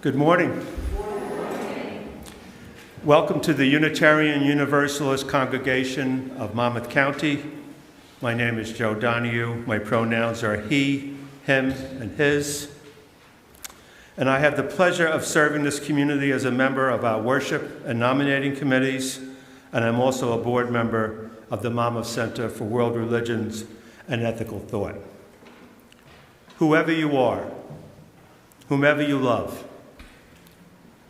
Good morning. Welcome to the Unitarian Universalist congregation of Monmouth County. My name is Joe Donahue. My pronouns are he, him, and his. And I have the pleasure of serving this community as a member of our worship and nominating committees, and I'm also a board member of the Monmouth Center for World Religions and Ethical Thought. Whoever you are, whomever you love,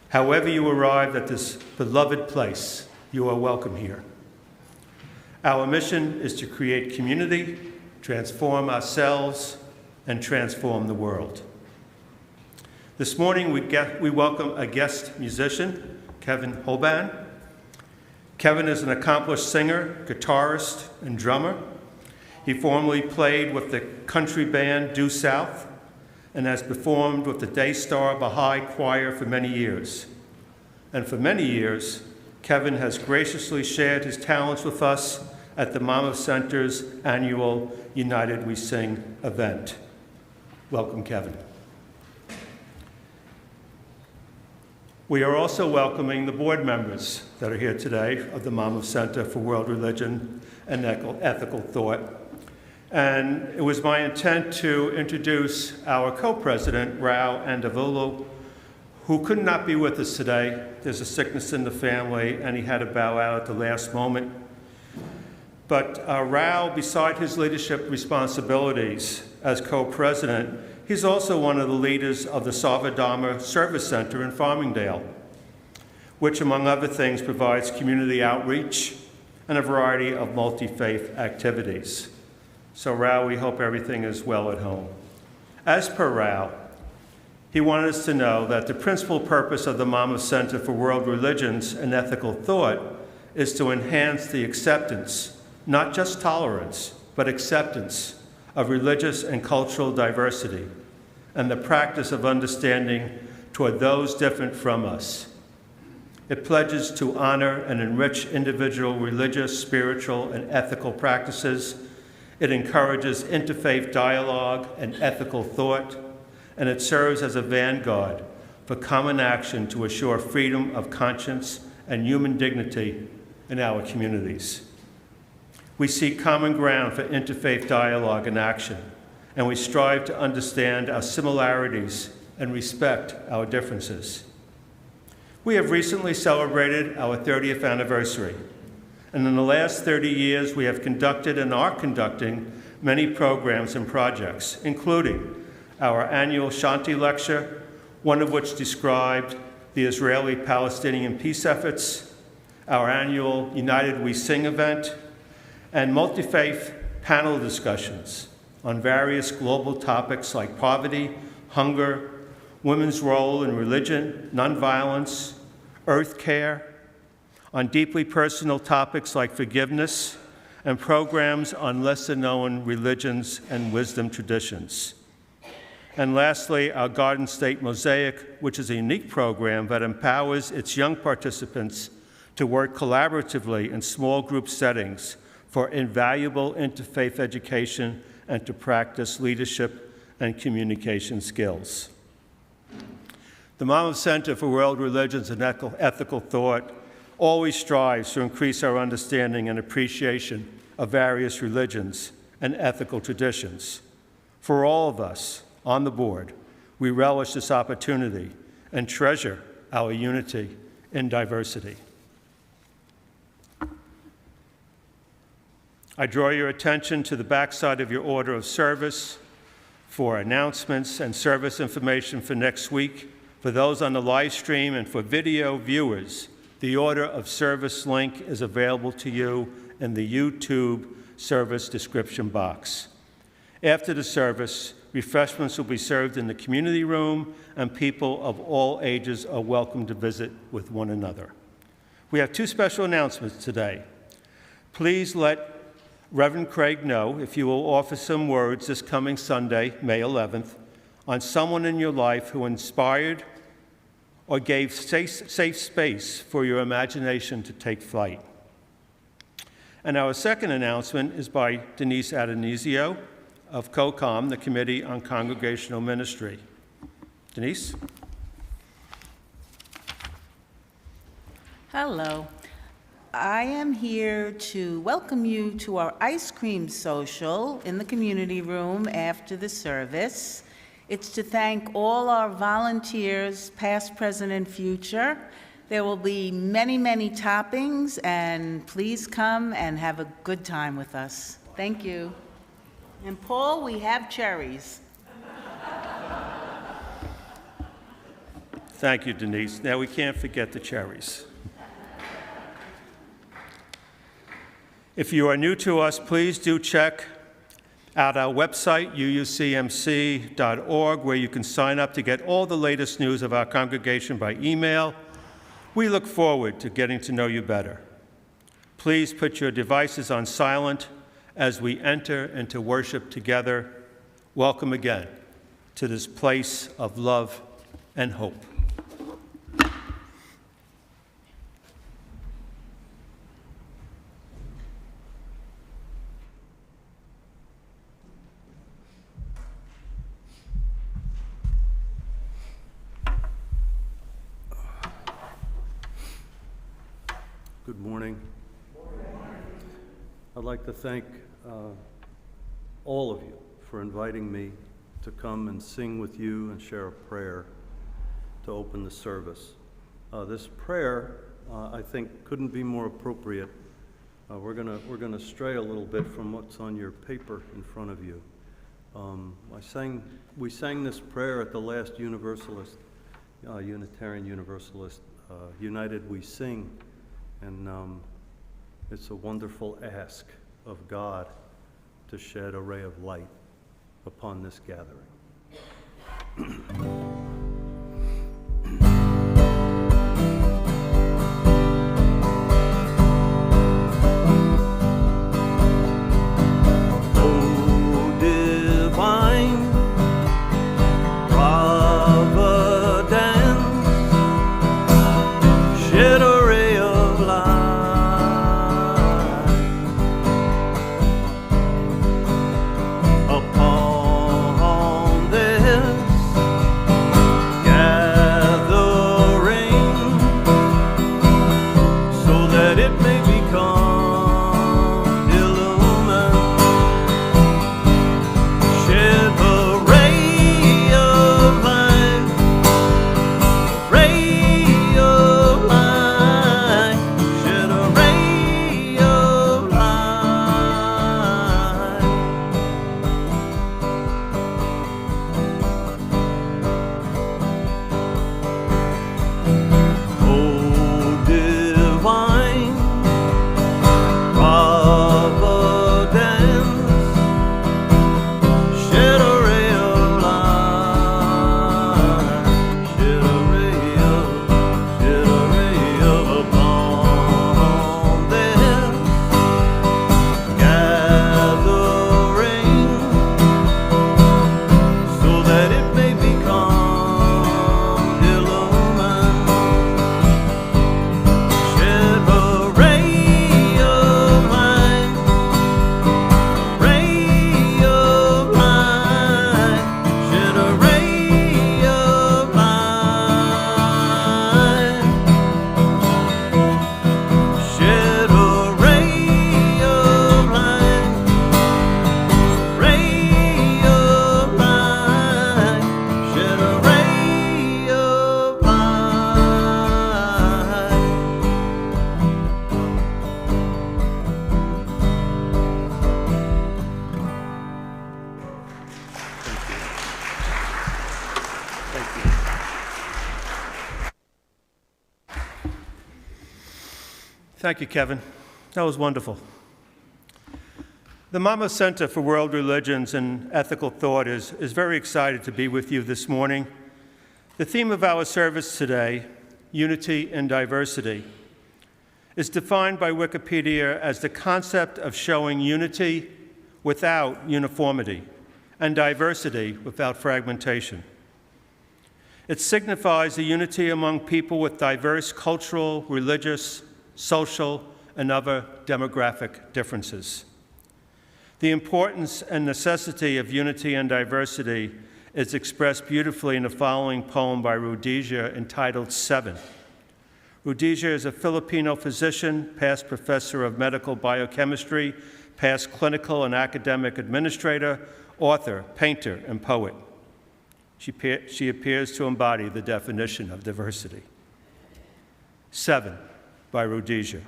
however you arrived at this beloved place, you are welcome here. Our mission is to create community, transform ourselves, and transform the world. This morning, we welcome a guest musician, Kevin Holban. Kevin is an accomplished singer, guitarist, and drummer. He formerly played with the country band Due South and has performed with the Daystar Baha'i Choir for many years. And for many years, Kevin has graciously shared his talents with us at the Monmouth Center's annual United We Sing event. Welcome, Kevin. We are also welcoming the board members that are here today of the Monmouth Center for World Religion and Ethical Thought. And it was my intent to introduce our co-president, Rao Andavulu, who could not be with us today. There's a sickness in the family, and he had to bow out at the last moment. But Rao, beside his leadership responsibilities as co-president, he's also one of the leaders of the Sarvadharma Service Center in Farmingdale, which, among other things, provides community outreach and a variety of multi-faith activities. So, Rao, we hope everything is well at home. As per Rao, he wanted us to know that the principal purpose of the Monmouth Center for World Religions and Ethical Thought is to enhance the acceptance, not just tolerance, but acceptance of religious and cultural diversity and the practice of understanding toward those different from us. It pledges to honor and enrich individual religious, spiritual, and ethical practices. It encourages interfaith dialogue and ethical thought, and it serves as a vanguard for common action to assure freedom of conscience and human dignity in our communities. We seek common ground for interfaith dialogue and action, and we strive to understand our similarities and respect our differences. We have recently celebrated our 30th anniversary, and in the last 30 years, we have conducted and are conducting many programs and projects, including our annual Shanti Lecture, one of which described the Israeli-Palestinian peace efforts, our annual United We Sing event, and multi-faith panel discussions on various global topics like poverty, hunger, women's role in religion, nonviolence, earth care, on deeply personal topics like forgiveness, and programs on lesser-known religions and wisdom traditions. And lastly, our Garden State Mosaic, which is a unique program that empowers its young participants to work collaboratively in small group settings for invaluable interfaith education and to practice leadership and communication skills. The Monmouth Center for World Religions and Ethical Thought always strives to increase our understanding and appreciation of various religions and ethical traditions. For all of us on the board, we relish this opportunity and treasure our unity in diversity. I draw your attention to the backside of your order of service for announcements and service information for next week. For those on the live stream and for video viewers, the order of service link is available to you in the YouTube service description box. After the service, refreshments will be served in the community room, and people of all ages are welcome to visit with one another. We have two special announcements today. Please let Reverend Craig know if you will offer some words this coming Sunday, May 11th, on someone in your life who inspired or gave safe space for your imagination to take flight. And our second announcement is by Denise Adonisio of COCOM, the Committee on Congregational Ministry. Denise? Hello. I am here to welcome you to our ice cream social in the community room after the service. It's to thank all our volunteers, past, present, and future. There will be many, many toppings, and please come and have a good time with us. Thank you. And Paul, we have cherries. Thank you, Denise. Now, we can't forget the cherries. If you are new to us, please do check out our website, UUCMC.org, where you can sign up to get all the latest news of our congregation by email. We look forward to getting to know you better. Please put your devices on silent as we enter into worship together. Welcome again to this place of love and hope. Good morning. I'd like to thank all of you for inviting me to come and sing with you and share a prayer to open the service. This prayer, I think, couldn't be more appropriate. We're gonna stray a little bit from what's on your paper in front of you. We sang this prayer at the last Universalist, Unitarian Universalist, United We Sing. And it's a wonderful ask of God to shed a ray of light upon this gathering. Oh, divine providence, shed a ray of light upon this gathering, so that it may become illumined. Shed a ray of light, a ray of light, shed a ray of light. Oh, divine providence, shed a ray of light, shed a ray of upon this gathering, so that it may become illumined. Shed a ray of light, a ray of light, shed a ray of light, shed a ray of light, ray of light, shed a ray of light. Thank you. Thank you, Kevin. That was wonderful. The Monmouth Center for World Religions and Ethical Thought is very excited to be with you this morning. The theme of our service today, unity and diversity, is defined by Wikipedia as the concept of showing unity without uniformity and diversity without fragmentation. It signifies the unity among people with diverse cultural, religious, social, and other demographic differences. The importance and necessity of unity and diversity is expressed beautifully in the following poem by Rhodesia entitled Seven. Rhodesia is a Filipino physician, past professor of medical biochemistry, past clinical and academic administrator, author, painter, and poet. She appears to embody the definition of diversity. 7, by Rhodesia.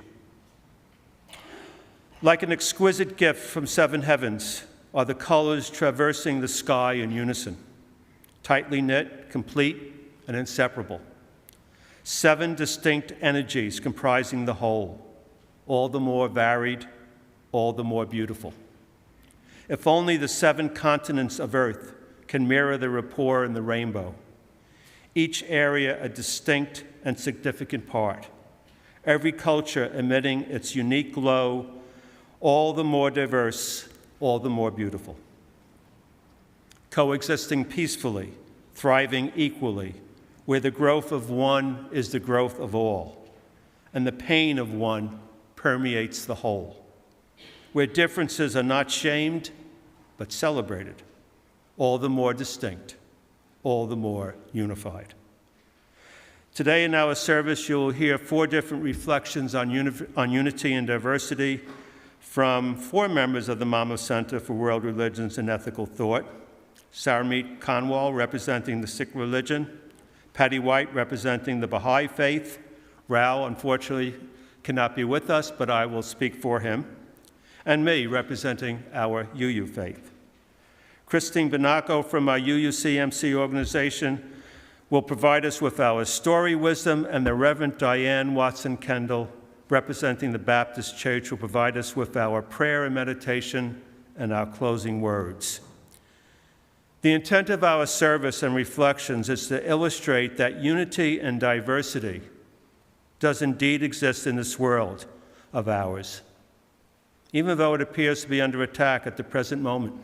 Like an exquisite gift from 7 heavens are the colors traversing the sky in unison, tightly knit, complete, and inseparable. 7 distinct energies comprising the whole, all the more varied, all the more beautiful. If only the 7 continents of Earth can mirror the rapport in the rainbow, each area a distinct and significant part, every culture emitting its unique glow, all the more diverse, all the more beautiful. Coexisting peacefully, thriving equally, where the growth of one is the growth of all, and the pain of one permeates the whole, where differences are not shamed, but celebrated, all the more distinct, all the more unified. Today in our service, you will hear 4 different reflections on unity and diversity from 4 members of the Monmouth Center for World Religions and Ethical Thought: Saramit Kanwal, representing the Sikh religion; Patty White, representing the Baha'i faith. Rao, unfortunately, cannot be with us, but I will speak for him; and me, representing our UU faith. Christine Binaco from our UUCMC organization will provide us with our story wisdom, and the Reverend Diane Watson-Kendall, representing the Baptist Church, will provide us with our prayer and meditation and our closing words. The intent of our service and reflections is to illustrate that unity and diversity does indeed exist in this world of ours, even though it appears to be under attack at the present moment,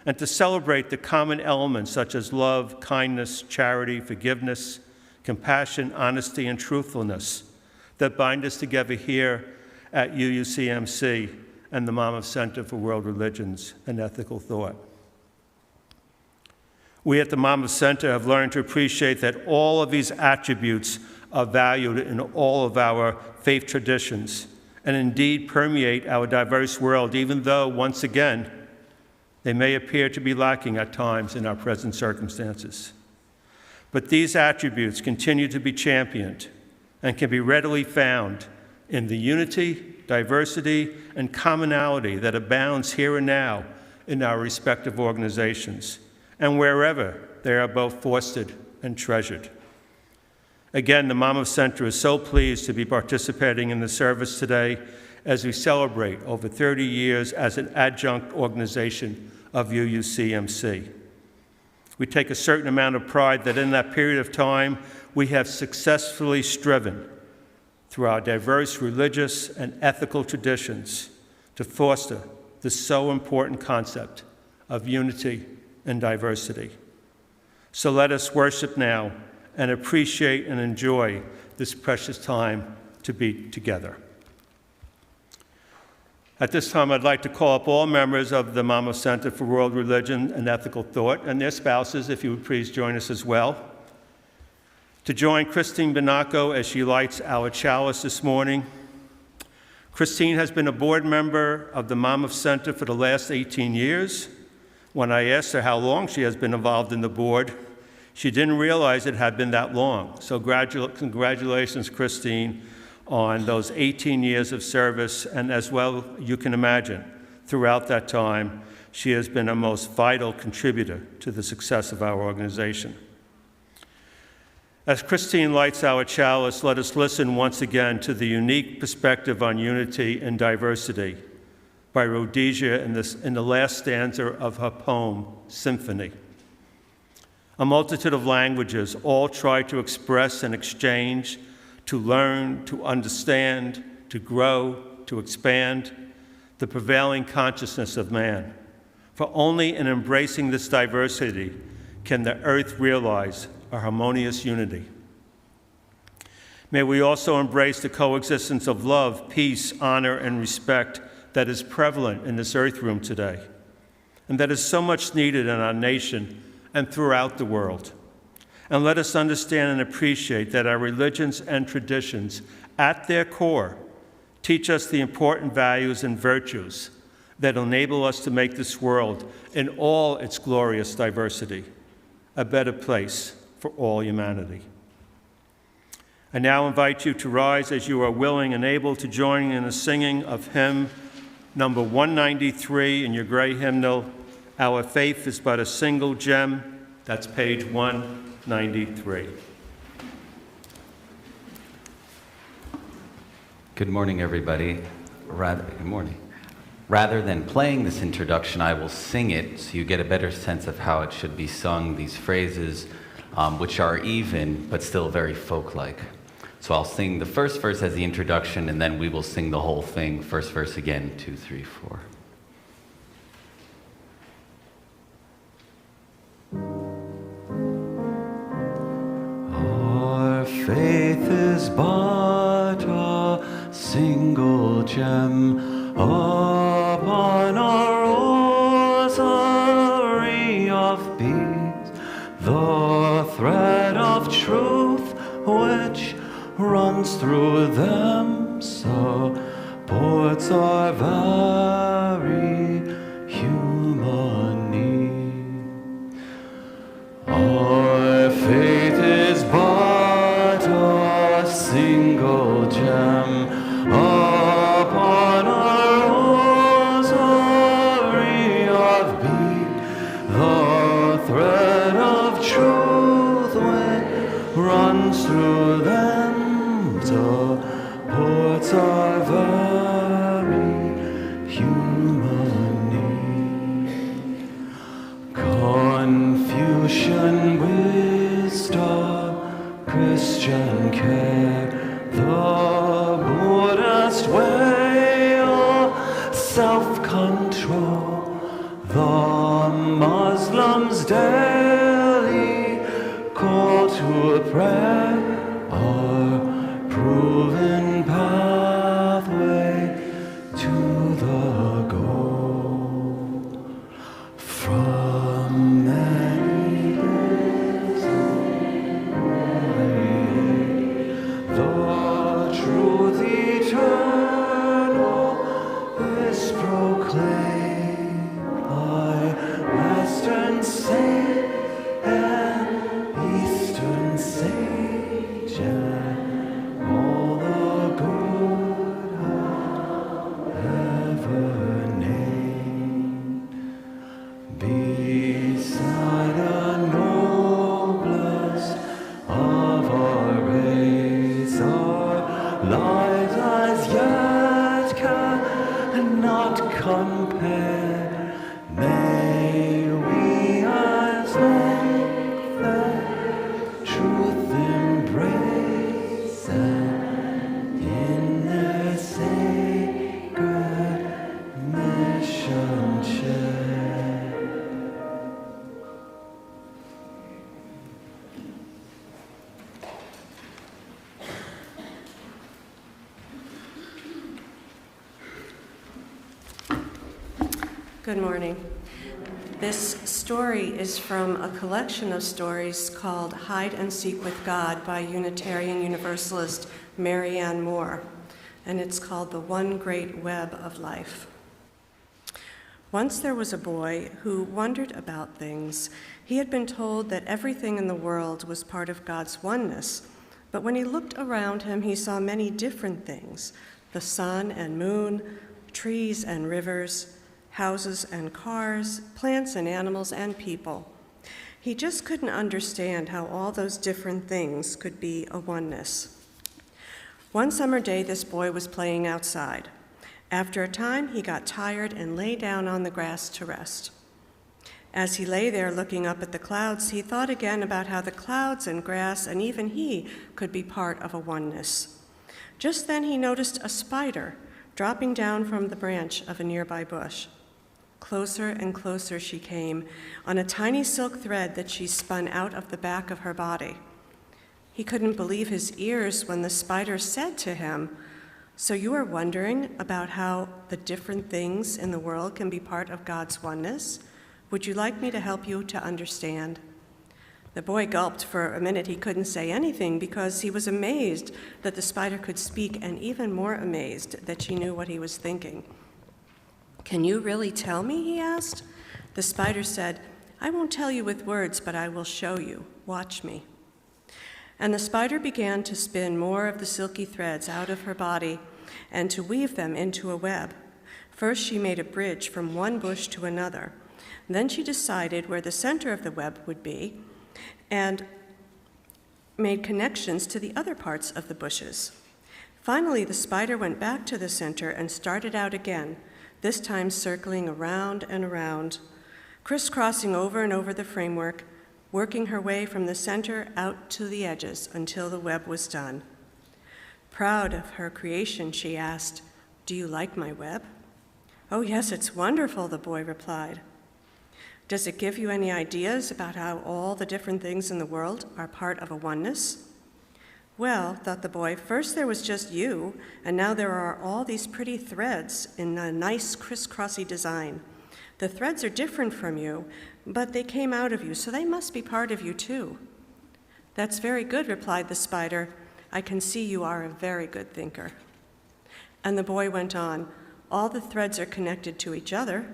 and to celebrate the common elements such as love, kindness, charity, forgiveness, compassion, honesty, and truthfulness that bind us together here at UUCMC and the Monmouth Center for World Religions and Ethical Thought. We at the Monmouth Center have learned to appreciate that all of these attributes are valued in all of our faith traditions and indeed permeate our diverse world, even though, once again, they may appear to be lacking at times in our present circumstances. But these attributes continue to be championed and can be readily found in the unity, diversity, and commonality that abounds here and now in our respective organizations, and wherever they are both fostered and treasured. Again, the Monmouth Center is so pleased to be participating in the service today as we celebrate over 30 years as an adjunct organization of UUCMC. We take a certain amount of pride that in that period of time, we have successfully striven through our diverse religious and ethical traditions to foster this so important concept of unity and diversity. So let us worship now and appreciate and enjoy this precious time to be together. At this time, I'd like to call up all members of the Monmouth Center for World Religion and Ethical Thought and their spouses, if you would please join us as well, to join Christine Binaco as she lights our chalice this morning. Christine has been a board member of the Monmouth Center for the last 18 years. When I asked her how long she has been involved in the board, she didn't realize it had been that long. So congratulations, Christine, on those 18 years of service, and as well, you can imagine, throughout that time, she has been a most vital contributor to the success of our organization. As Christine lights our chalice, let us listen once again to the unique perspective on unity and diversity by Rhodesia in the last stanza of her poem, Symphony. A multitude of languages all try to express and exchange, to learn, to understand, to grow, to expand the prevailing consciousness of man. For only in embracing this diversity can the earth realize a harmonious unity. May we also embrace the coexistence of love, peace, honor, and respect that is prevalent in this earth room today, and that is so much needed in our nation and throughout the world. and let us understand and appreciate that our religions and traditions, at their core, teach us the important values and virtues that enable us to make this world, in all its glorious diversity, a better place for all humanity. I now invite you to rise as you are willing and able to join in the singing of hymn number 193 in your gray hymnal, Our Faith is But a Single Gem. That's page 193. Good morning, everybody. Good morning. Rather than playing this introduction, I will sing it so you get a better sense of how it should be sung, these phrases, which are even but still very folk-like. So I'll sing the first verse as the introduction, and then we will sing the whole thing. First verse again, 2, 3, 4. Our faith is but a single gem upon a rosary of beads, the thread of truth which runs through them supports our very human need. Our faith is but a single gem upon a rosary of beads, the thread of truth which runs through them supports our very human need. Confucian wisdom, Christian care, the Buddhist way of self-control, the Muslims' daily call to prayer, our proven pathway to the goal. From many days the truth eternal is proclaimed by Western saint and Eastern sage, and all the good I've ever named. Beside the noblest of our race, our lives as yet cannot compare. May we as length that truth embrace, and in their sacred mission share. Good morning. This story is from a collection of stories called Hide and Seek with God by Unitarian Universalist Mary Ann Moore, and it's called The One Great Web of Life. Once there was a boy who wondered about things. He had been told that everything in the world was part of God's oneness, but when he looked around him, he saw many different things: the sun and moon, trees and rivers, houses and cars, plants and animals and people. He just couldn't understand how all those different things could be a oneness. One summer day, this boy was playing outside. After a time, he got tired and lay down on the grass to rest. As he lay there looking up at the clouds, he thought again about how the clouds and grass and even he could be part of a oneness. Just then he noticed a spider dropping down from the branch of a nearby bush. Closer and closer she came, on a tiny silk thread that she spun out of the back of her body. He couldn't believe his ears when the spider said to him, "So you are wondering about how the different things in the world can be part of God's oneness? Would you like me to help you to understand?" The boy gulped for a minute. He couldn't say anything because he was amazed that the spider could speak, and even more amazed that she knew what he was thinking. "Can you really tell me?" he asked. The spider said, "I won't tell you with words, but I will show you. Watch me." And the spider began to spin more of the silky threads out of her body and to weave them into a web. First, she made a bridge from one bush to another. Then she decided where the center of the web would be and made connections to the other parts of the bushes. Finally, the spider went back to the center and started out again, this time circling around and around, crisscrossing over and over the framework, working her way from the center out to the edges until the web was done. Proud of her creation, she asked, "Do you like my web?" "Oh, yes, it's wonderful," the boy replied. "Does it give you any ideas about how all the different things in the world are part of a oneness?" "Well," thought the boy, "first there was just you, and now there are all these pretty threads in a nice crisscrossy design. The threads are different from you, but they came out of you, so they must be part of you too." "That's very good," replied the spider. "I can see you are a very good thinker." And the boy went on, "All the threads are connected to each other."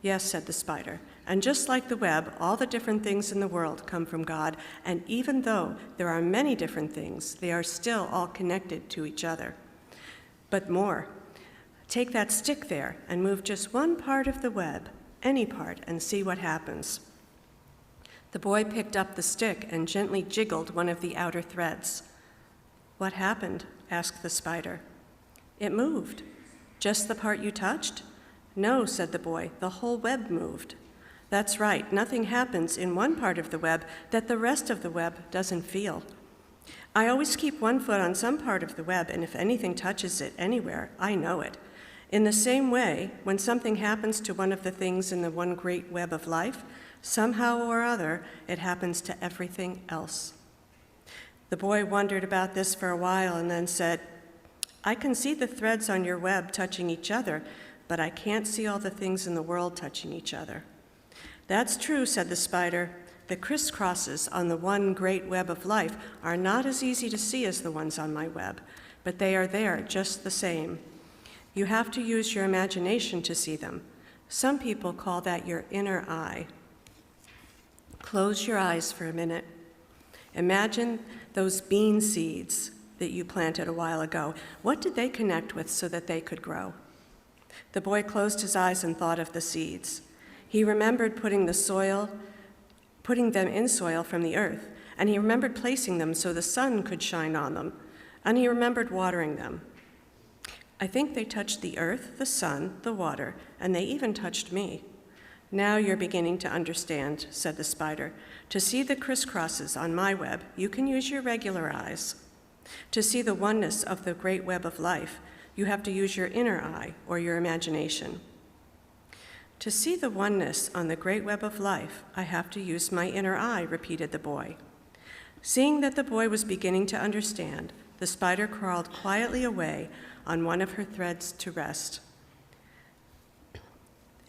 "Yes," said the spider, "and just like the web, all the different things in the world come from God, and even though there are many different things, they are still all connected to each other. But more, take that stick there and move just one part of the web, any part, and see what happens." The boy picked up the stick and gently jiggled one of the outer threads. "What happened?" asked the spider. "It moved." "Just the part you touched?" "No," said the boy, "the whole web moved." "That's right, nothing happens in one part of the web that the rest of the web doesn't feel. I always keep one foot on some part of the web, and if anything touches it anywhere, I know it. In the same way, when something happens to one of the things in the one great web of life, somehow or other, it happens to everything else." The boy wondered about this for a while and then said, "I can see the threads on your web touching each other, but I can't see all the things in the world touching each other." "That's true," said the spider. "The crisscrosses on the one great web of life are not as easy to see as the ones on my web, but they are there just the same. You have to use your imagination to see them. Some people call that your inner eye. Close your eyes for a minute. Imagine those bean seeds that you planted a while ago. What did they connect with so that they could grow?" The boy closed his eyes and thought of the seeds. He remembered putting them in soil from the earth, and he remembered placing them so the sun could shine on them, and he remembered watering them. "I think they touched the earth, the sun, the water, and they even touched me." "Now you're beginning to understand," said the spider. "To see the crisscrosses on my web, you can use your regular eyes. To see the oneness of the great web of life, you have to use your inner eye or your imagination." "To see the oneness on the great web of life, I have to use my inner eye," repeated the boy. Seeing that the boy was beginning to understand, the spider crawled quietly away on one of her threads to rest.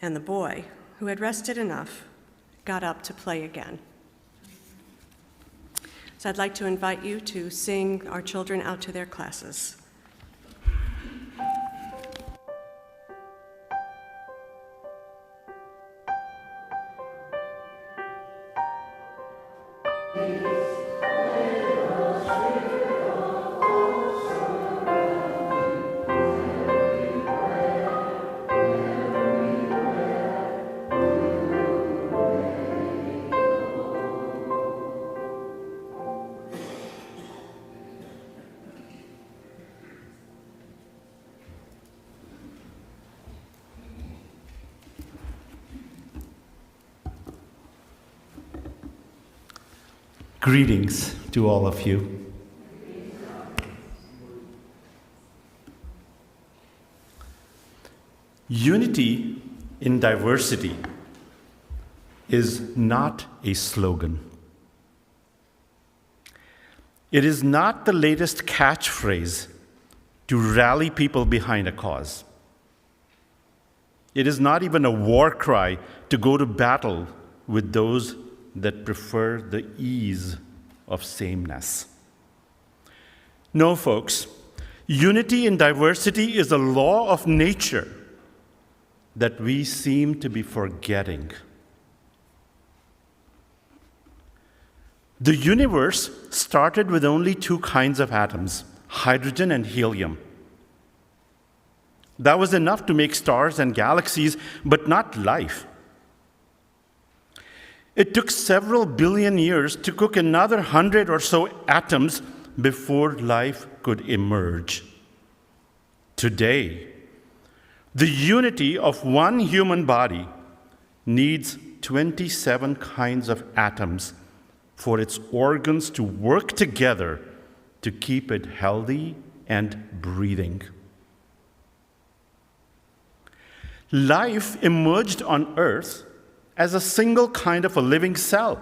And the boy, who had rested enough, got up to play again. So I'd like to invite you to sing our children out to their classes. Greetings to all of you. Unity in diversity is not a slogan. It is not the latest catchphrase to rally people behind a cause. It is not even a war cry to go to battle with those that prefer the ease of sameness. No, folks, unity in diversity is a law of nature that we seem to be forgetting. The universe started with only two kinds of atoms, hydrogen and helium. That was enough to make stars and galaxies, but not life. It took several billion years to cook another 100 or so atoms before life could emerge. Today, the unity of one human body needs 27 kinds of atoms for its organs to work together to keep it healthy and breathing. Life emerged on Earth as a single kind of a living cell.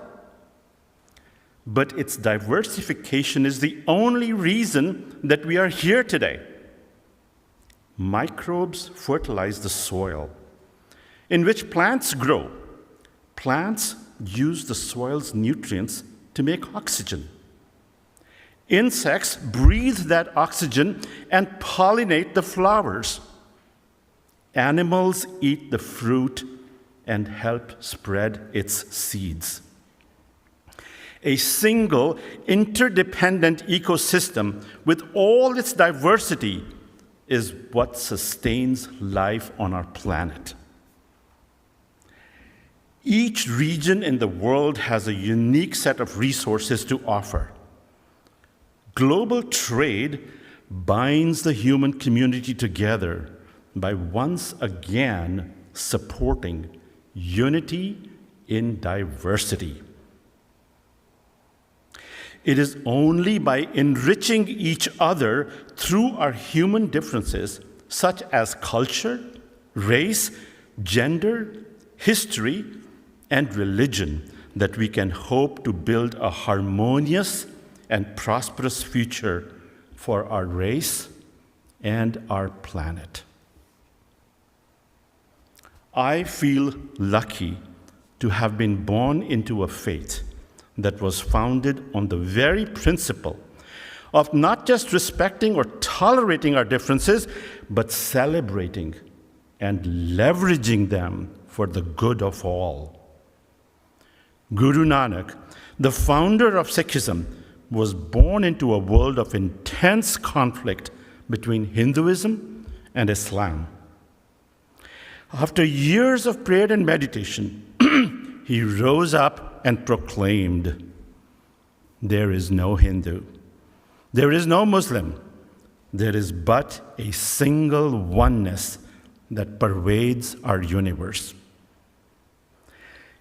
But its diversification is the only reason that we are here today. Microbes fertilize the soil in which plants grow. Plants use the soil's nutrients to make oxygen. Insects breathe that oxygen and pollinate the flowers. Animals eat the fruit and help spread its seeds. A single, interdependent ecosystem with all its diversity is what sustains life on our planet. Each region in the world has a unique set of resources to offer. Global trade binds the human community together by once again supporting unity in diversity. It is only by enriching each other through our human differences, such as culture, race, gender, history, and religion, that we can hope to build a harmonious and prosperous future for our race and our planet. I feel lucky to have been born into a faith that was founded on the very principle of not just respecting or tolerating our differences, but celebrating and leveraging them for the good of all. Guru Nanak, the founder of Sikhism, was born into a world of intense conflict between Hinduism and Islam. After years of prayer and meditation, he rose up and proclaimed, "There is no Hindu, there is no Muslim, there is but a single oneness that pervades our universe."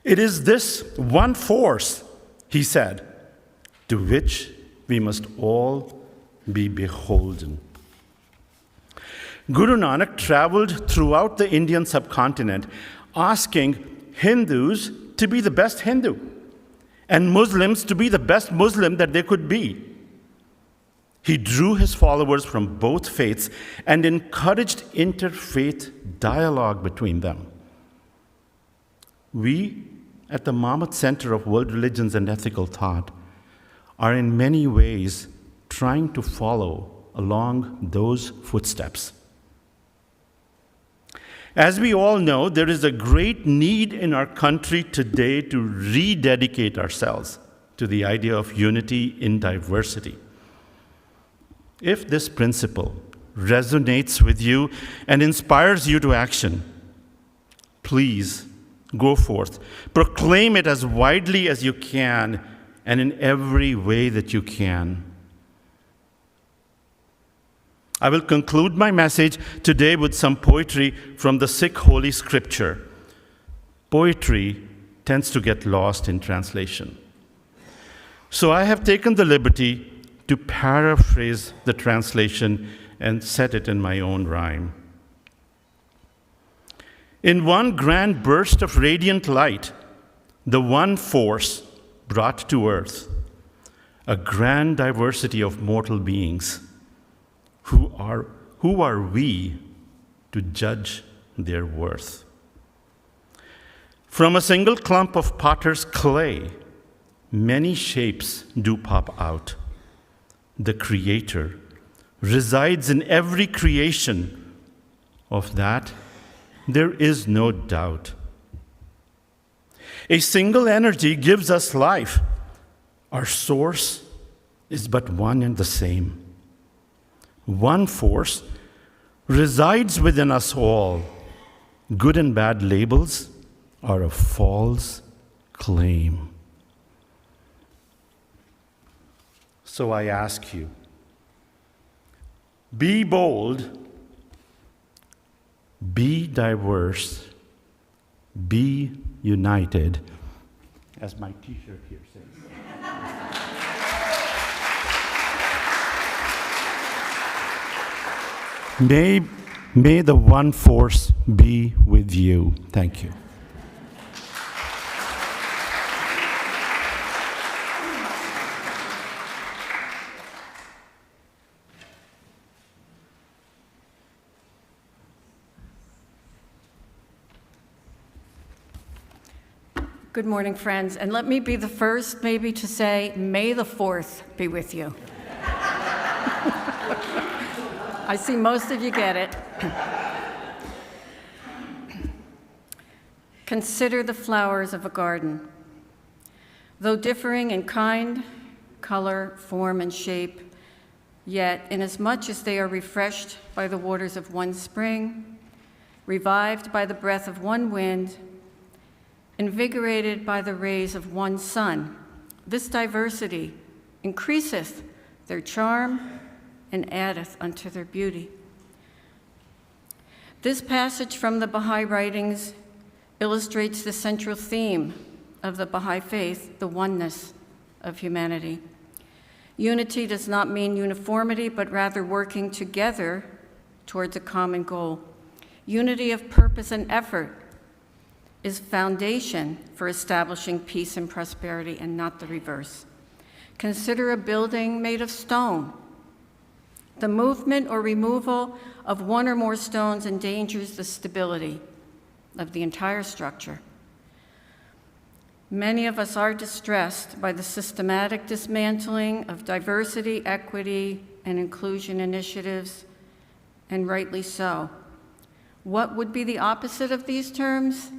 It is this one force, he said, to which we must all be beholden. Guru Nanak traveled throughout the Indian subcontinent asking Hindus to be the best Hindu and Muslims to be the best Muslim that they could be. He drew his followers from both faiths and encouraged interfaith dialogue between them. We at the Monmouth Center of World Religions and Ethical Thought are in many ways trying to follow along those footsteps. As we all know, there is a great need in our country today to rededicate ourselves to the idea of unity in diversity. If this principle resonates with you and inspires you to action, please go forth. Proclaim it as widely as you can and in every way that you can. I will conclude my message today with some poetry from the Sikh Holy Scripture. Poetry tends to get lost in translation. So I have taken the liberty to paraphrase the translation and set it in my own rhyme. In one grand burst of radiant light, the one force brought to earth a grand diversity of mortal beings. Who are we to judge their worth? From a single clump of potter's clay, many shapes do pop out. The Creator resides in every creation. Of that, there is no doubt. A single energy gives us life. Our source is but one and the same. One force resides within us all. Good and bad labels are a false claim. So I ask you, be bold, be diverse, be united, as my t-shirt here says. May the one force be with you. Thank you. Good morning, friends. And let me be the first maybe to say, may the 4th be with you. I see most of you get it. Consider the flowers of a garden. Though differing in kind, color, form, and shape, yet inasmuch as they are refreshed by the waters of one spring, revived by the breath of one wind, invigorated by the rays of one sun, this diversity increaseth their charm and addeth unto their beauty. This passage from the Baha'i writings illustrates the central theme of the Baha'i faith, the oneness of humanity. Unity does not mean uniformity, but rather working together towards a common goal. Unity of purpose and effort is foundation for establishing peace and prosperity, and not the reverse. Consider a building made of stone. The movement or removal of one or more stones endangers the stability of the entire structure. Many of us are distressed by the systematic dismantling of diversity, equity, and inclusion initiatives, and rightly so. What would be the opposite of these terms?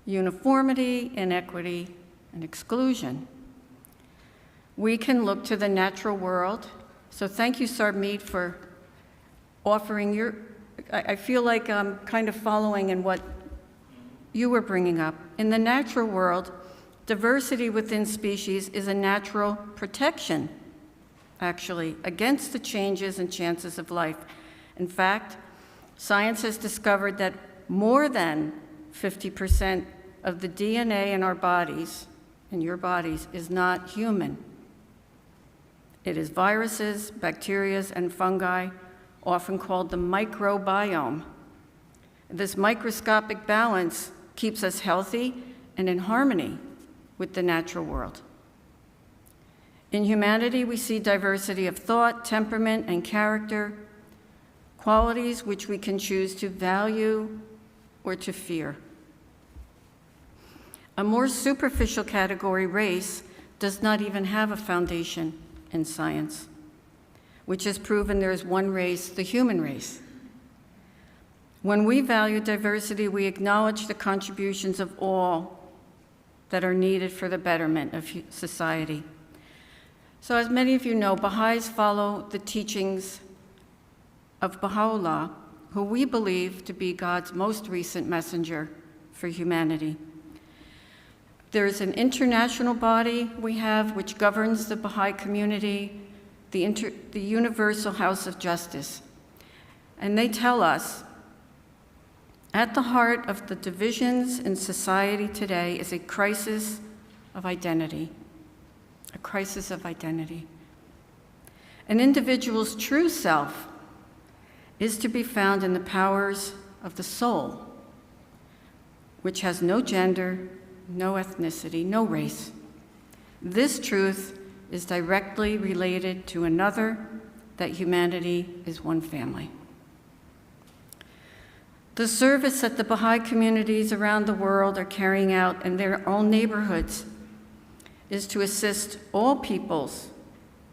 Uniformity, inequity, and exclusion. We can look to the natural world. So thank you, Sarmeet, for offering your, I feel like I'm kind of following in what you were bringing up. In the natural world, diversity within species is a natural protection, actually, against the changes and chances of life. In fact, science has discovered that more than 50% of the DNA in our bodies, in your bodies, is not human. It is viruses, bacteria, and fungi, often called the microbiome. This microscopic balance keeps us healthy and in harmony with the natural world. In humanity, we see diversity of thought, temperament, and character, qualities which we can choose to value or to fear. A more superficial category, race, does not even have a foundation in science, which has proven there is one race, the human race. When we value diversity, we acknowledge the contributions of all that are needed for the betterment of society. So as many of you know, Baha'is follow the teachings of Baha'u'llah, who we believe to be God's most recent messenger for humanity. There's an international body we have which governs the Baha'i community, the Universal House of Justice. And they tell us, at the heart of the divisions in society today is a crisis of identity. A crisis of identity. An individual's true self is to be found in the powers of the soul, which has no gender, no ethnicity, no race. This truth is directly related to another, that humanity is one family. The service that the Baha'i communities around the world are carrying out in their own neighborhoods is to assist all peoples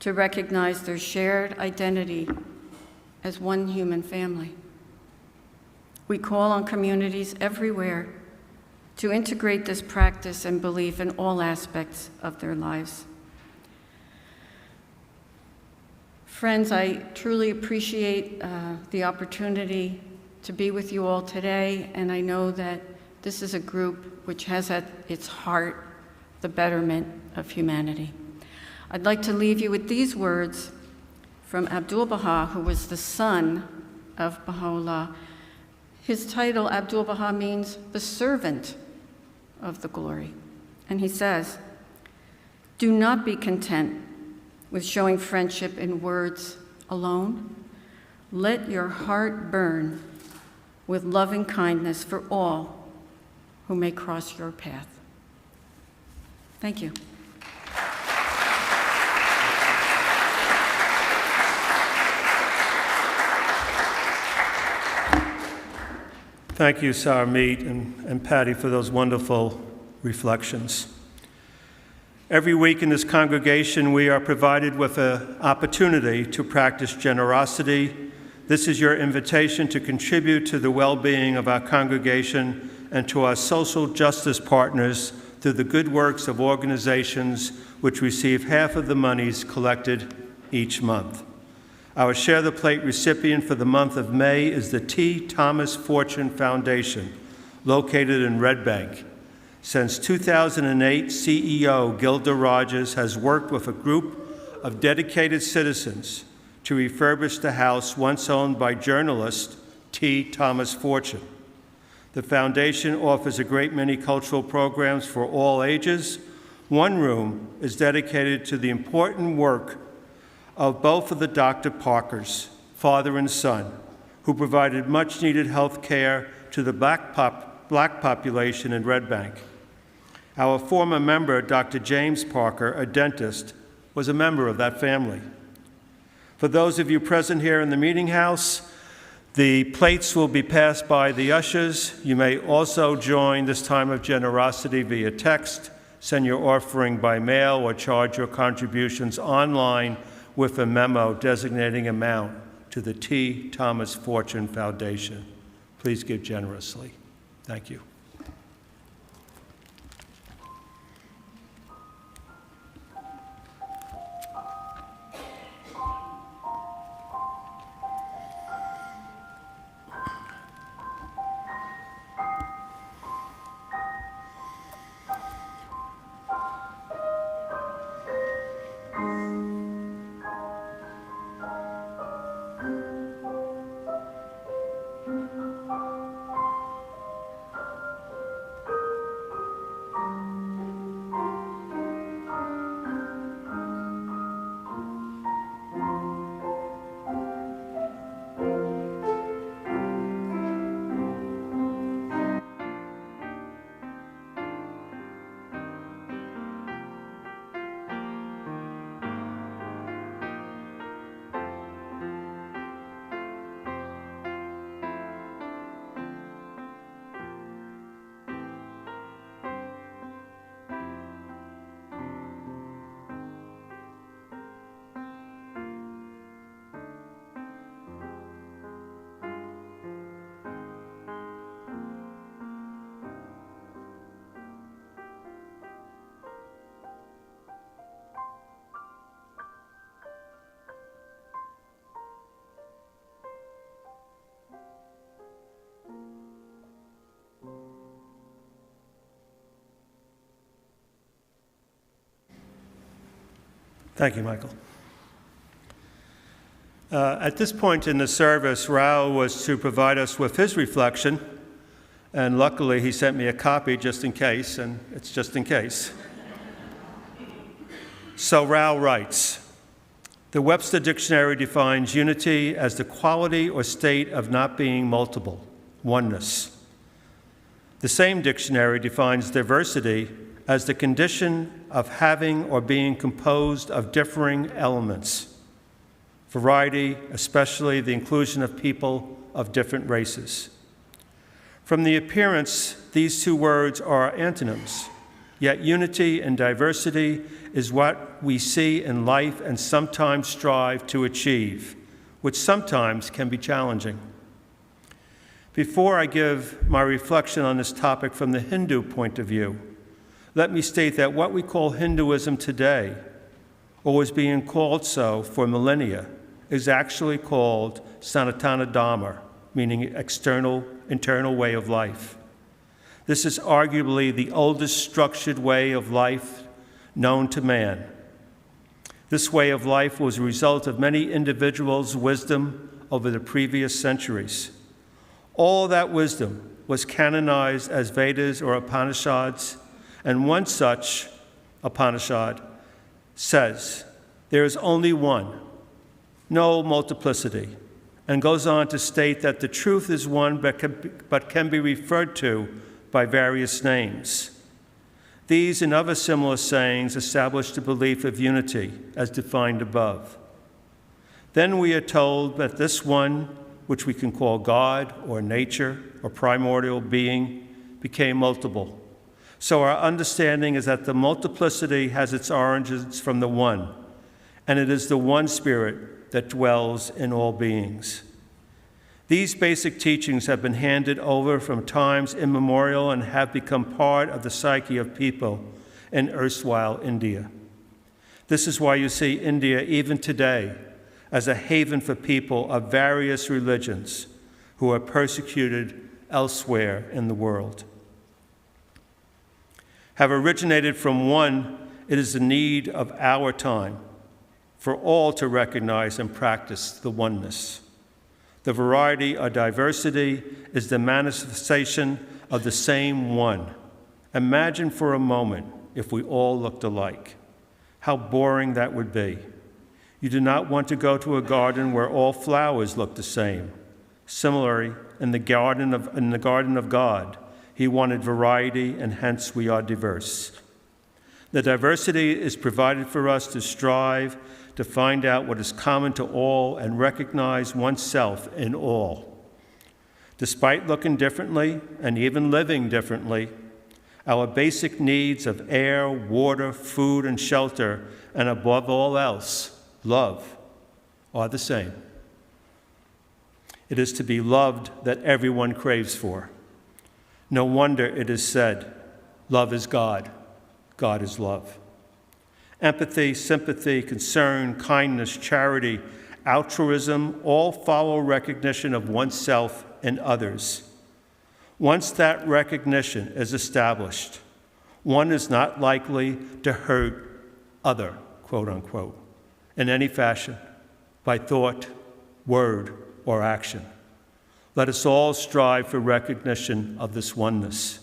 to recognize their shared identity as one human family. We call on communities everywhere to integrate this practice and belief in all aspects of their lives. Friends, I truly appreciate the opportunity to be with you all today, and I know that this is a group which has at its heart the betterment of humanity. I'd like to leave you with these words from Abdu'l-Baha, who was the son of Baha'u'llah. His title, Abdu'l-Baha, means the servant of the glory. And he says, "Do not be content with showing friendship in words alone. Let your heart burn with loving kindness for all who may cross your path." Thank you. Thank you, Sarmeet and Patty, for those wonderful reflections. Every week in this congregation, we are provided with an opportunity to practice generosity. This is your invitation to contribute to the well-being of our congregation and to our social justice partners through the good works of organizations which receive half of the monies collected each month. Our Share the Plate recipient for the month of May is the T. Thomas Fortune Foundation, located in Red Bank. Since 2008, CEO Gilda Rogers has worked with a group of dedicated citizens to refurbish the house once owned by journalist T. Thomas Fortune. The foundation offers a great many cultural programs for all ages. One room is dedicated to the important work of both of the Dr. Parkers, father and son, who provided much-needed health care to the black population in Red Bank. Our former member, Dr. James Parker, a dentist, was a member of that family. For those of you present here in the meeting house, the plates will be passed by the ushers. You may also join this time of generosity via text, send your offering by mail, or charge your contributions online with a memo designating amount to the T. Thomas Fortune Foundation. Please give generously. Thank you. Thank you, Michael. At this point in the service, Raul was to provide us with his reflection, and luckily he sent me a copy just in case, and it's just in case. So Raul writes, "The Webster Dictionary defines unity as the quality or state of not being multiple, oneness. The same dictionary defines diversity as the condition of having or being composed of differing elements. Variety, especially the inclusion of people of different races. From the appearance, these two words are antonyms. Yet unity and diversity is what we see in life and sometimes strive to achieve, which sometimes can be challenging. Before I give my reflection on this topic from the Hindu point of view, let me state that what we call Hinduism today, or was being called so for millennia, is actually called Sanatana Dharma, meaning internal way of life. This is arguably the oldest structured way of life known to man. This way of life was a result of many individuals' wisdom over the previous centuries. All that wisdom was canonized as Vedas or Upanishads, and one such Upanishad says, "There is only one, no multiplicity," and goes on to state that the truth is one but can be referred to by various names. These and other similar sayings establish the belief of unity as defined above. Then we are told that this one, which we can call God or nature or primordial being, became multiple. So our understanding is that the multiplicity has its origins from the one, and it is the one Spirit that dwells in all beings. These basic teachings have been handed over from times immemorial and have become part of the psyche of people in erstwhile India. This is why you see India even today as a haven for people of various religions who are persecuted elsewhere in the world. Have originated from one, it is the need of our time for all to recognize and practice the oneness. The variety or diversity is the manifestation of the same one. Imagine for a moment if we all looked alike. How boring that would be. You do not want to go to a garden where all flowers look the same. Similarly, in the garden of God, he wanted variety, and hence we are diverse. The diversity is provided for us to strive to find out what is common to all and recognize oneself in all. Despite looking differently and even living differently, our basic needs of air, water, food, and shelter, and above all else, love, are the same. It is to be loved that everyone craves for. No wonder it is said, love is God, God is love. Empathy, sympathy, concern, kindness, charity, altruism all follow recognition of oneself and others. Once that recognition is established, one is not likely to hurt other, quote unquote, in any fashion, by thought, word, or action. Let us all strive for recognition of this oneness.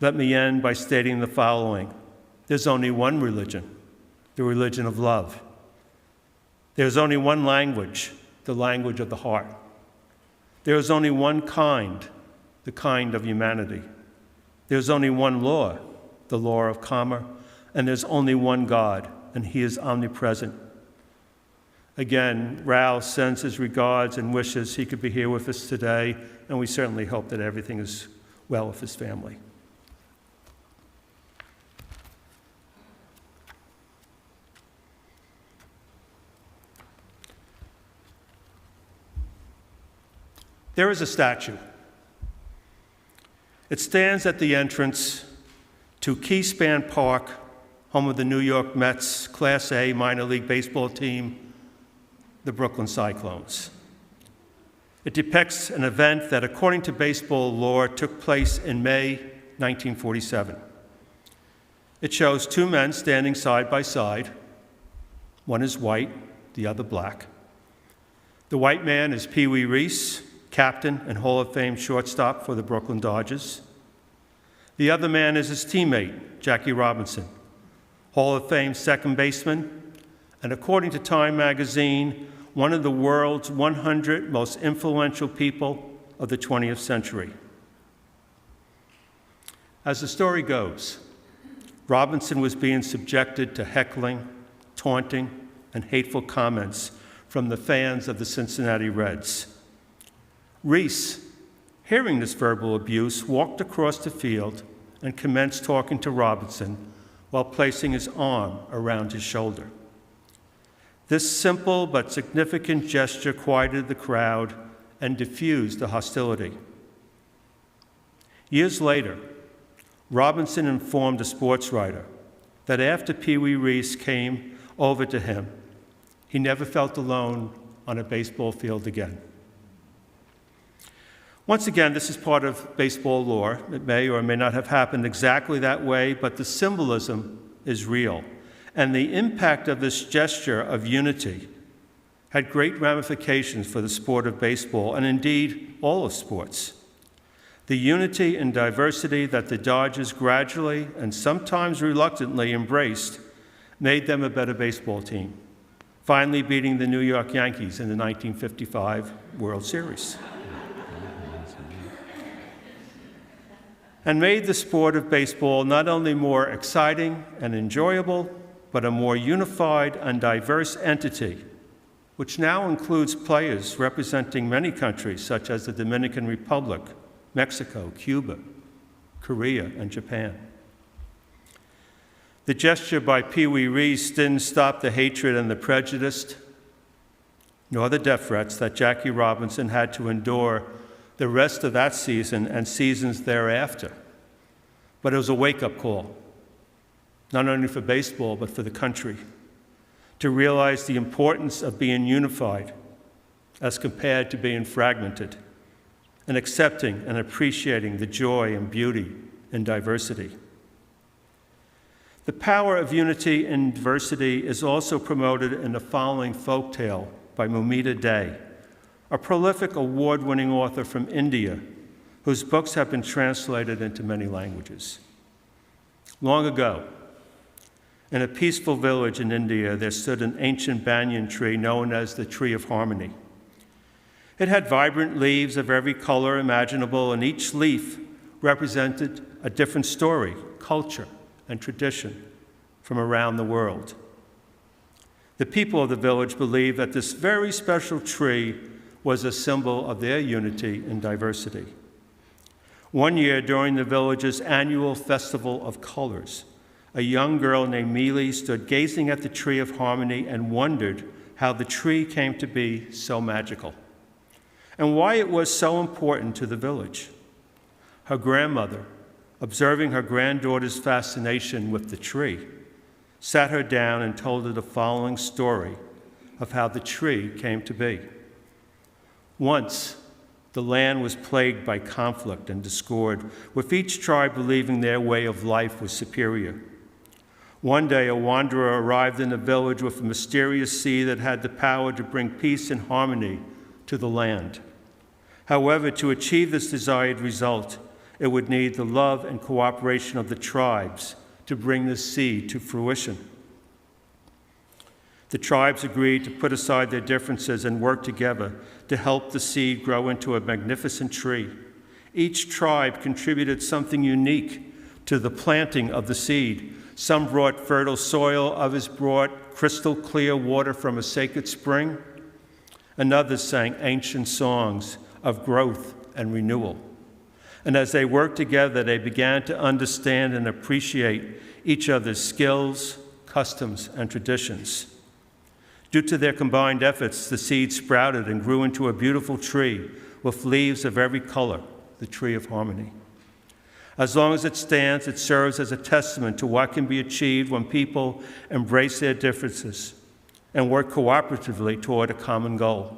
Let me end by stating the following. There's only one religion, the religion of love. There's only one language, the language of the heart. There is only one kind, the kind of humanity. There's only one law, the law of karma, and there's only one God, and he is omnipresent. Again, Rao sends his regards and wishes he could be here with us today, and we certainly hope that everything is well with his family. There is a statue. It stands at the entrance to Keyspan Park, home of the New York Mets Class A minor league baseball team, the Brooklyn Cyclones. It depicts an event that, according to baseball lore, took place in May 1947. It shows two men standing side by side. One is white, the other black. The white man is Pee Wee Reese, captain and Hall of Fame shortstop for the Brooklyn Dodgers. The other man is his teammate, Jackie Robinson, Hall of Fame second baseman, and according to Time magazine, one of the world's 100 most influential people of the 20th century. As the story goes, Robinson was being subjected to heckling, taunting, and hateful comments from the fans of the Cincinnati Reds. Reese, hearing this verbal abuse, walked across the field and commenced talking to Robinson while placing his arm around his shoulder. This simple but significant gesture quieted the crowd and diffused the hostility. Years later, Robinson informed a sports writer that after Pee Wee Reese came over to him, he never felt alone on a baseball field again. Once again, this is part of baseball lore. It may or may not have happened exactly that way, but the symbolism is real. And the impact of this gesture of unity had great ramifications for the sport of baseball, and indeed all of sports. The unity and diversity that the Dodgers gradually and sometimes reluctantly embraced made them a better baseball team, finally beating the New York Yankees in the 1955 World Series. And made the sport of baseball not only more exciting and enjoyable, but a more unified and diverse entity, which now includes players representing many countries such as the Dominican Republic, Mexico, Cuba, Korea, and Japan. The gesture by Pee Wee Reese didn't stop the hatred and the prejudice, nor the death threats that Jackie Robinson had to endure the rest of that season and seasons thereafter. But it was a wake-up call, not only for baseball, but for the country, to realize the importance of being unified as compared to being fragmented, and accepting and appreciating the joy and beauty in diversity. The power of unity and diversity is also promoted in the following folktale by Momita Day, a prolific award-winning author from India whose books have been translated into many languages. Long ago, in a peaceful village in India, there stood an ancient banyan tree known as the Tree of Harmony. It had vibrant leaves of every color imaginable, and each leaf represented a different story, culture, and tradition from around the world. The people of the village believed that this very special tree was a symbol of their unity and diversity. One year, during the village's annual Festival of Colors, a young girl named Mealy stood gazing at the Tree of Harmony and wondered how the tree came to be so magical and why it was so important to the village. Her grandmother, observing her granddaughter's fascination with the tree, sat her down and told her the following story of how the tree came to be. Once, the land was plagued by conflict and discord, with each tribe believing their way of life was superior. One day, a wanderer arrived in the village with a mysterious seed that had the power to bring peace and harmony to the land. However, to achieve this desired result, it would need the love and cooperation of the tribes to bring the seed to fruition. The tribes agreed to put aside their differences and work together to help the seed grow into a magnificent tree. Each tribe contributed something unique to the planting of the seed. Some brought fertile soil, others brought crystal clear water from a sacred spring, and others sang ancient songs of growth and renewal. And as they worked together, they began to understand and appreciate each other's skills, customs, and traditions. Due to their combined efforts, the seed sprouted and grew into a beautiful tree with leaves of every color, the Tree of Harmony. As long as it stands, it serves as a testament to what can be achieved when people embrace their differences and work cooperatively toward a common goal.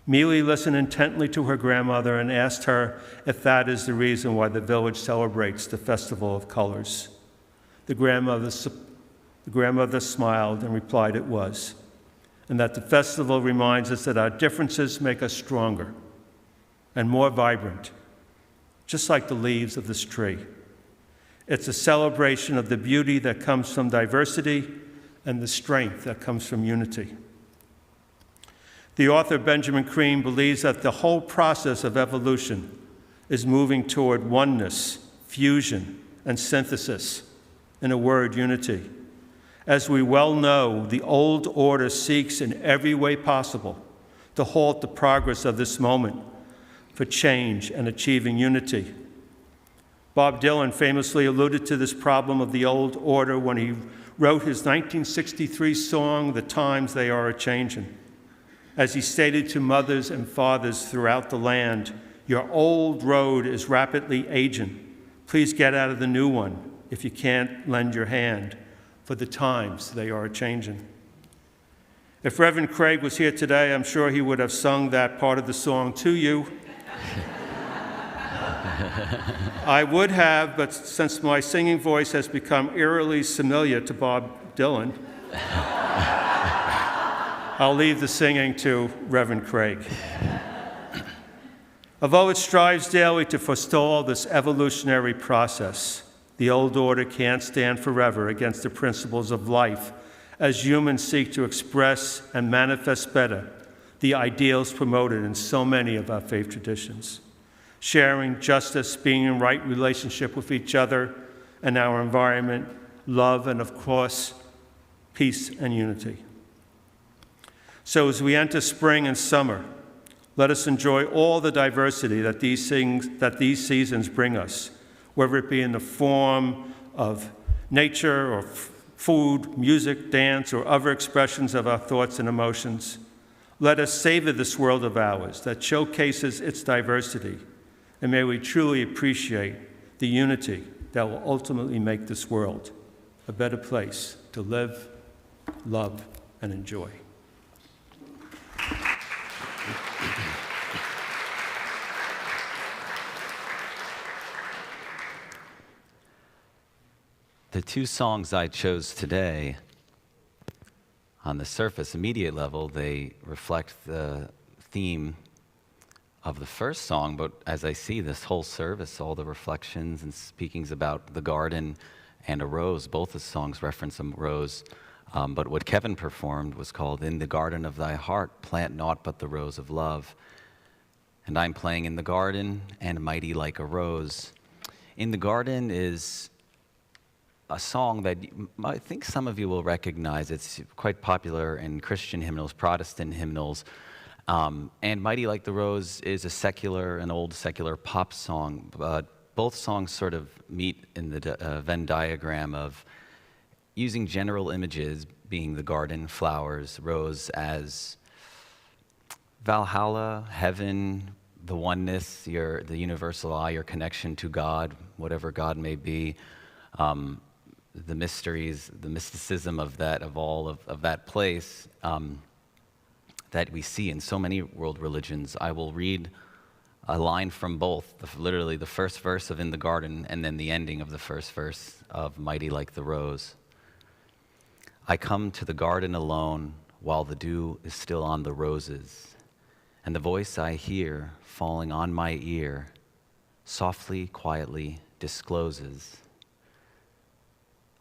Mealy listened intently to her grandmother and asked her if that is the reason why the village celebrates the Festival of Colors. The grandmother smiled and replied it was, and that the festival reminds us that our differences make us stronger and more vibrant, just like the leaves of this tree. It's a celebration of the beauty that comes from diversity and the strength that comes from unity. The author Benjamin Creme believes that the whole process of evolution is moving toward oneness, fusion, and synthesis. In a word, unity. As we well know, the old order seeks in every way possible to halt the progress of this moment for change and achieving unity. Bob Dylan famously alluded to this problem of the old order when he wrote his 1963 song, "The Times They Are A-Changin'." As he stated to mothers and fathers throughout the land, "Your old road is rapidly aging. Please get out of the new one if you can't lend your hand, for the times they are a-changin'." If Reverend Craig was here today, I'm sure he would have sung that part of the song to you. I would have, but since my singing voice has become eerily familiar to Bob Dylan, I'll leave the singing to Reverend Craig. Although it strives daily to forestall this evolutionary process, the old order can't stand forever against the principles of life as humans seek to express and manifest better the ideals promoted in so many of our faith traditions. Sharing, justice, being in right relationship with each other and our environment, love, and of course, peace and unity. So as we enter spring and summer, let us enjoy all the diversity that these seasons bring us, whether it be in the form of nature or food, music, dance, or other expressions of our thoughts and emotions. Let us savor this world of ours that showcases its diversity, and may we truly appreciate the unity that will ultimately make this world a better place to live, love, and enjoy. The two songs I chose today, on the surface, immediate level, they reflect the theme of the first song, but as I see this whole service, all the reflections and speakings about the garden and a rose, both the songs reference a rose, but what Kevin performed was called "In the Garden of Thy Heart, Plant Naught But the Rose of Love." And I'm playing "In the Garden" and "Mighty Like a Rose." "In the Garden" is a song that I think some of you will recognize. It's quite popular in Christian hymnals, Protestant hymnals. And "Mighty Like the Rose" is an old secular pop song, but both songs sort of meet in the Venn diagram of using general images, being the garden, flowers, rose as Valhalla, heaven, the oneness, the universal I, your connection to God, whatever God may be, the mysteries, the mysticism of that, of that place, that we see in so many world religions. I will read a line from both, literally the first verse of "In the Garden" and then the ending of the first verse of "Mighty Like the Rose." "I come to the garden alone while the dew is still on the roses, and the voice I hear falling on my ear softly, quietly discloses.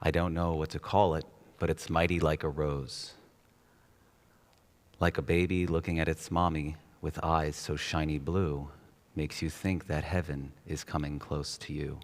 I don't know what to call it, but it's mighty like a rose. Like a baby looking at its mommy with eyes so shiny blue, makes you think that heaven is coming close to you."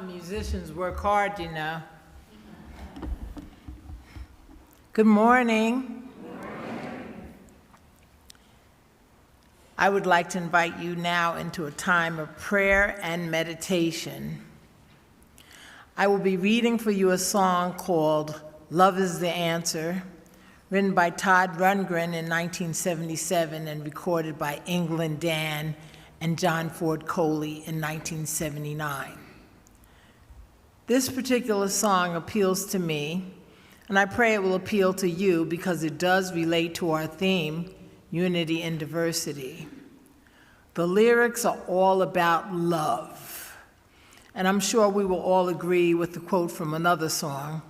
Musicians work hard, you know. Good morning. I would like to invite you now into a time of prayer and meditation. I will be reading for you a song called Love is the Answer, written by Todd Rundgren in 1977 and recorded by England Dan and John Ford Coley in 1979. This particular song appeals to me, and I pray it will appeal to you because it does relate to our theme, unity and diversity. The lyrics are all about love, and I'm sure we will all agree with the quote from another song,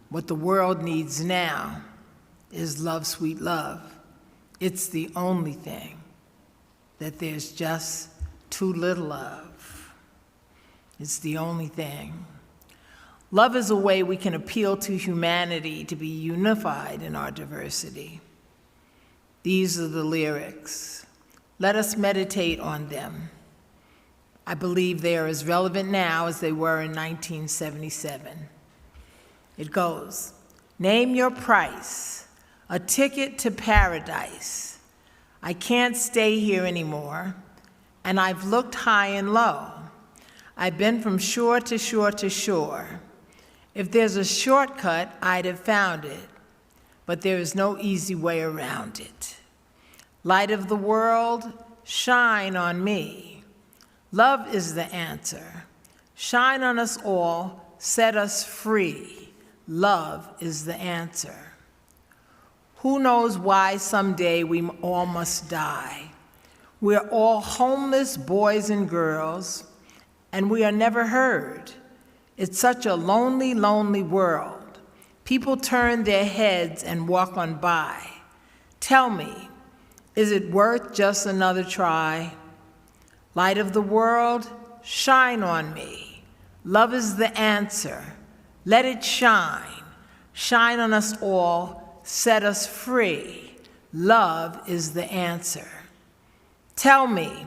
what the world needs now is love, sweet love. It's the only thing that there's just too little of. It's the only thing. Love is a way we can appeal to humanity to be unified in our diversity. These are the lyrics. Let us meditate on them. I believe they are as relevant now as they were in 1977. It goes, name your price, a ticket to paradise. I can't stay here anymore, and I've looked high and low. I've been from shore to shore to shore. If there's a shortcut, I'd have found it, but there is no easy way around it. Light of the world, shine on me. Love is the answer. Shine on us all, set us free. Love is the answer. Who knows why someday we all must die? We're all homeless boys and girls, and we are never heard. It's such a lonely, lonely world. People turn their heads and walk on by. Tell me, is it worth just another try? Light of the world, shine on me. Love is the answer. Let it shine. Shine on us all, set us free. Love is the answer. Tell me,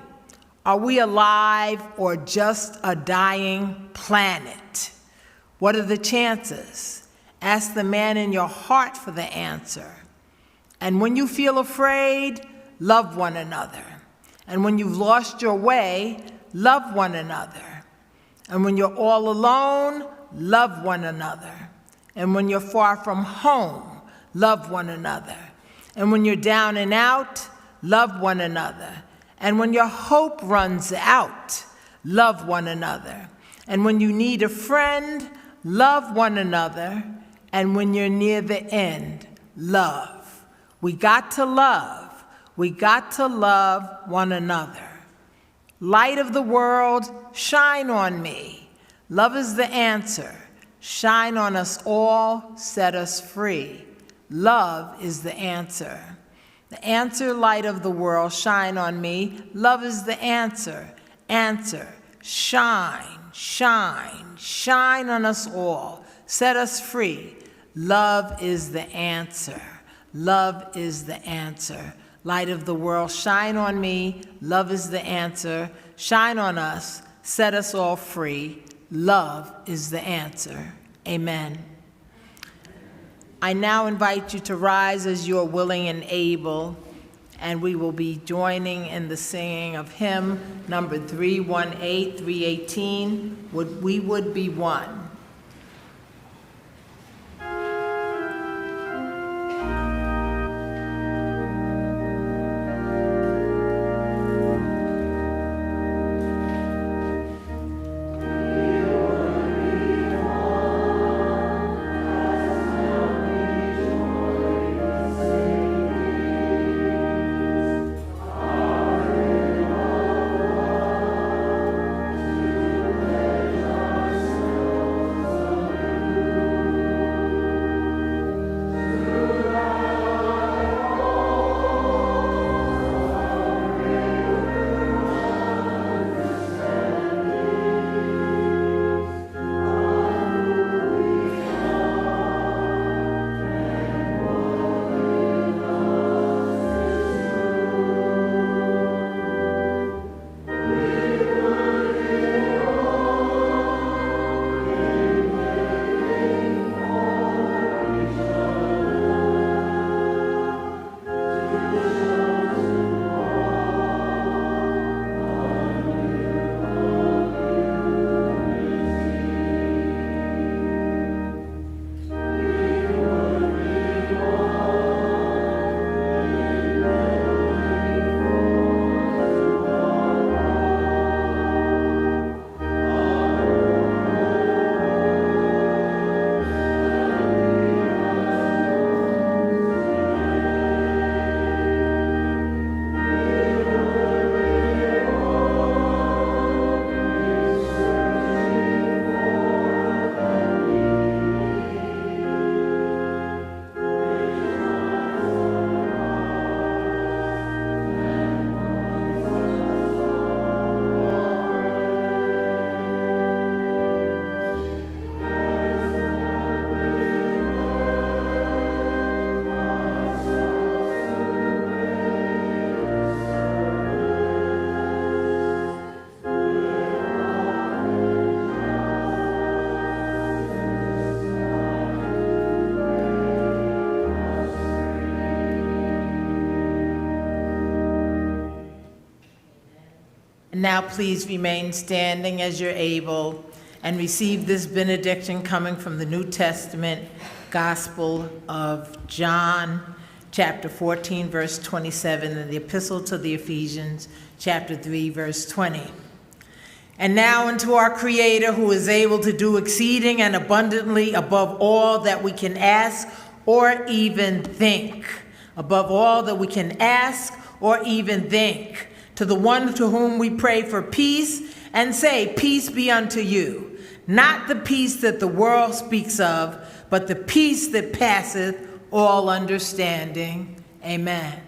are we alive or just a dying planet? What are the chances? Ask the man in your heart for the answer. And when you feel afraid, love one another. And when you've lost your way, love one another. And when you're all alone, love one another. And when you're far from home, love one another. And when you're down and out, love one another. And when your hope runs out, love one another. And when you need a friend, love one another. And when you're near the end, love. We got to love. We got to love one another. Light of the world, shine on me. Love is the answer. Shine on us all, set us free. Love is the answer. The answer, light of the world, shine on me. Love is the answer. Answer, shine, shine, shine on us all. Set us free. Love is the answer. Love is the answer. Light of the world, shine on me. Love is the answer. Shine on us. Set us all free. Love is the answer. Amen. I now invite you to rise as you are willing and able, and we will be joining in the singing of hymn number 318, 318, We Would Be One. now please remain standing as you're able and receive this benediction coming from the New Testament Gospel of John, chapter 14, verse 27, and the Epistle to the Ephesians, chapter 3, verse 20. And now unto our Creator, who is able to do exceeding and abundantly above all that we can ask or even think. Above all that we can ask or even think. To the one to whom we pray for peace and say, peace be unto you. Not the peace that the world speaks of, but the peace that passeth all understanding. Amen.